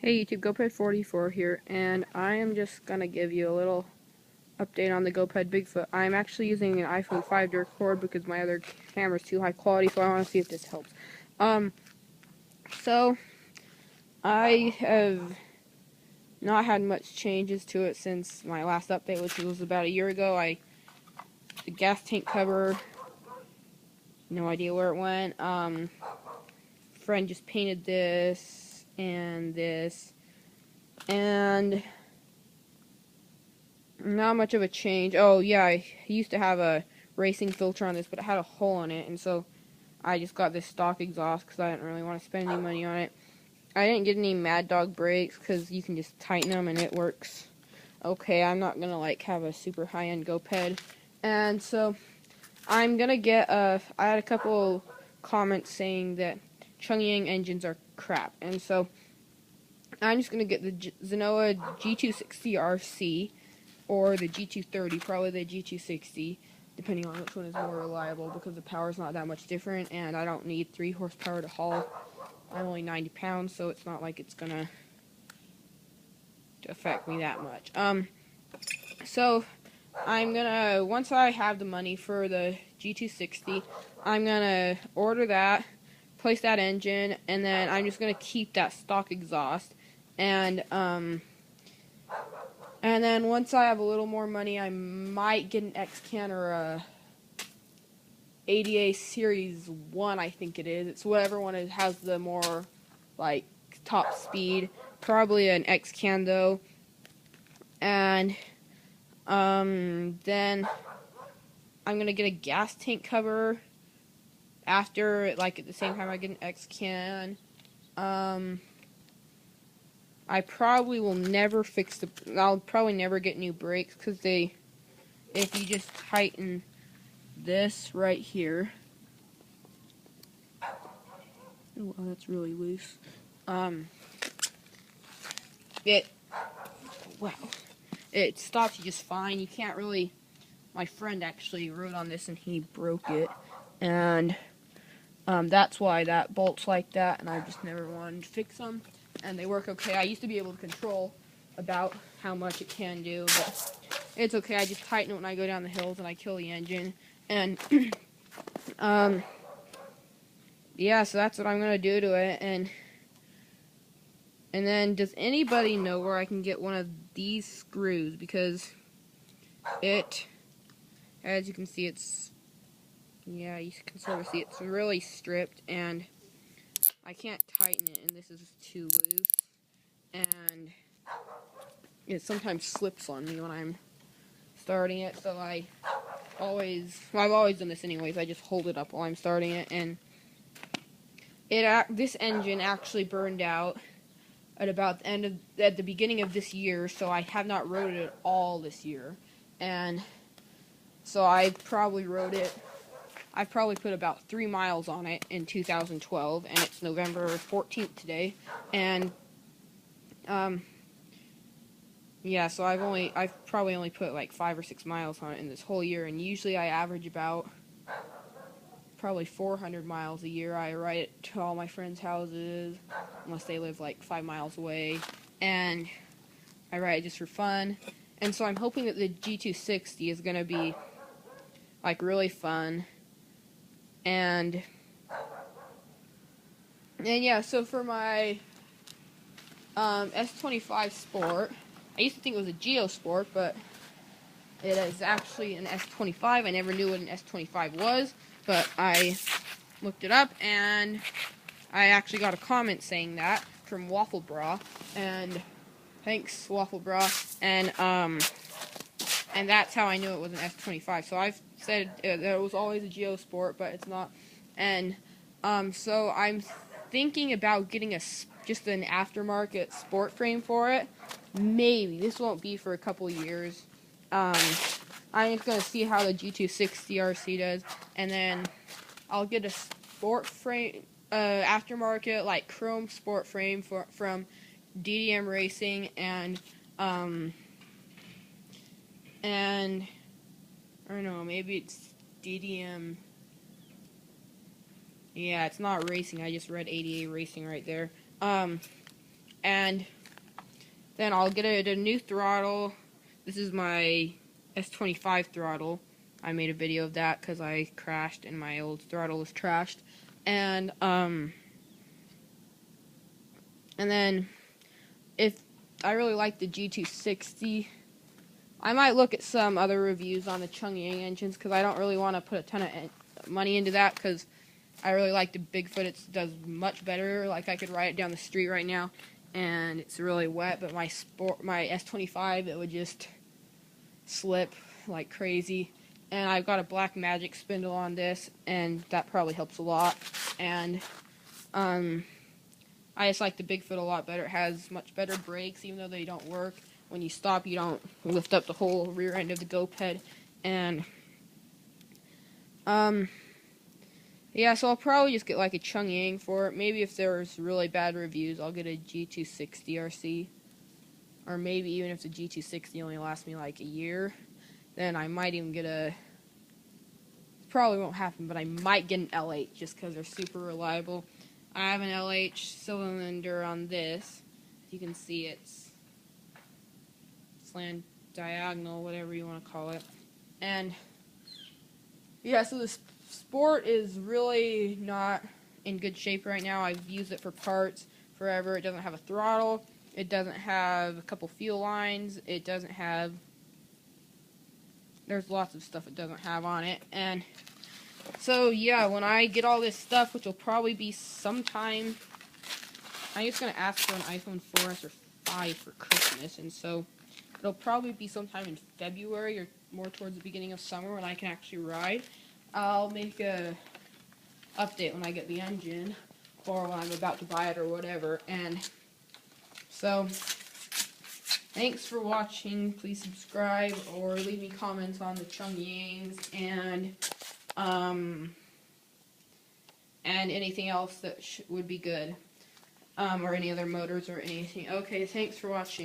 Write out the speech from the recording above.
Hey YouTube, Goped44 here, and I am just gonna give you a little update on the Goped Bigfoot. I'm actually using an iPhone 5 to record because my other camera is too high quality, so I want to see if this helps. So I have not had much changes to it since my last update, which was about a year ago. The gas tank cover, no idea where it went. Friend just painted this and this. And not much of a change. Oh yeah, I used to have a racing filter on this, but it had a hole in it, and so I just got this stock exhaust because I didn't really want to spend any money on it. I didn't get any Mad Dog brakes because you can just tighten them and it works okay. I'm not gonna have a super high-end GoPed, and so I'm gonna get I had a couple comments saying that Chungyang engines are crap, and so I'm just gonna get the Zenoah G260RC or the G230, probably the G260, depending on which one is more reliable, because the power's not that much different, and I don't need 3 horsepower to haul. I'm only 90 pounds, so it's not like it's gonna affect me that much. So I'm gonna, once I have the money for the G260, I'm gonna order that, place that engine, and then I'm just gonna keep that stock exhaust, and then once I have a little more money, I might get an X-Can or a ADA Series 1, I think it is. It's whatever one has the more, top speed. Probably an X-Can, though. And, then I'm gonna get a gas tank cover after, at the same time I get an X-Can. I probably will never I'll probably never get new brakes, because if you just tighten this right here, oh, that's really loose, it stops you just fine. You can't really, my friend actually rode on this and he broke it, and that's why that bolt's like that, and I just never wanted to fix them. And they work okay. I used to be able to control about how much it can do, but it's okay. I just tighten it when I go down the hills and I kill the engine. And yeah, so that's what I'm gonna do to it. And then, does anybody know where I can get one of these screws? Because it, as you can see, yeah, you can sort of see it's really stripped, and I can't tighten it, and this is too loose, and it sometimes slips on me when I'm starting it, so I've always done this anyways. I just hold it up while I'm starting it, and this engine actually burned out at about the beginning of this year, so I have not rode it at all this year, and so I probably put about 3 miles on it in 2012, and it's November 14th today, and yeah, so I've probably only put 5 or 6 miles on it in this whole year, and usually I average about probably 400 miles a year. I ride it to all my friends' houses, unless they live 5 miles away, and I ride it just for fun. And so I'm hoping that the G260 is gonna be really fun. And yeah, so for my S25 Sport, I used to think it was a Geo Sport, but it is actually an S25. I never knew what an S25 was, but I looked it up, and I actually got a comment saying that from Waffle Bra, and thanks, Waffle Bra, and that's how I knew it was an S25. So I've said that it was always a Geo Sport, but it's not. And so I'm thinking about getting just an aftermarket sport frame for it. Maybe this won't be for a couple years. I'm just gonna see how the G260RC does, and then I'll get a sport frame, aftermarket chrome sport frame from DDM Racing, and I don't know, maybe it's DDM. Yeah, it's not racing. I just read ADA Racing right there. and then I'll get a new throttle. This is my S25 throttle. I made a video of that because I crashed and my old throttle was trashed. And then if I really like the G260, I might look at some other reviews on the Chongyang engines because I don't really want to put a ton of money into that because I really like the Bigfoot. It does much better. Like, I could ride it down the street right now and it's really wet, but my S25, it would just slip like crazy. And I've got a black magic spindle on this, and that probably helps a lot. And I just like the Bigfoot a lot better. It has much better brakes, even though they don't work. When you stop, you don't lift up the whole rear end of the Goped. And yeah, so I'll probably just get like a Chongyang for it. Maybe if there's really bad reviews, I'll get a G260RC. Or maybe even if the G260 only lasts me like a year, then I might even get a... It probably won't happen, but I might get an L8 just because they're super reliable. I have an LH cylinder on this. You can see it's slant diagonal, whatever you want to call it. And yeah, so this Sport is really not in good shape right now. I've used it for parts forever. It doesn't have a throttle. It doesn't have a couple fuel lines. It doesn't have... There's lots of stuff it doesn't have on it. And so, yeah, when I get all this stuff, which will probably be sometime... I'm just going to ask for an iPhone 4S or 5 for Christmas. And so, it'll probably be sometime in February or more towards the beginning of summer when I can actually ride. I'll make a update when I get the engine or when I'm about to buy it or whatever. And so, thanks for watching. Please subscribe or leave me comments on the Chongyangs and anything else that would be good, or any other motors or anything. Okay, thanks for watching.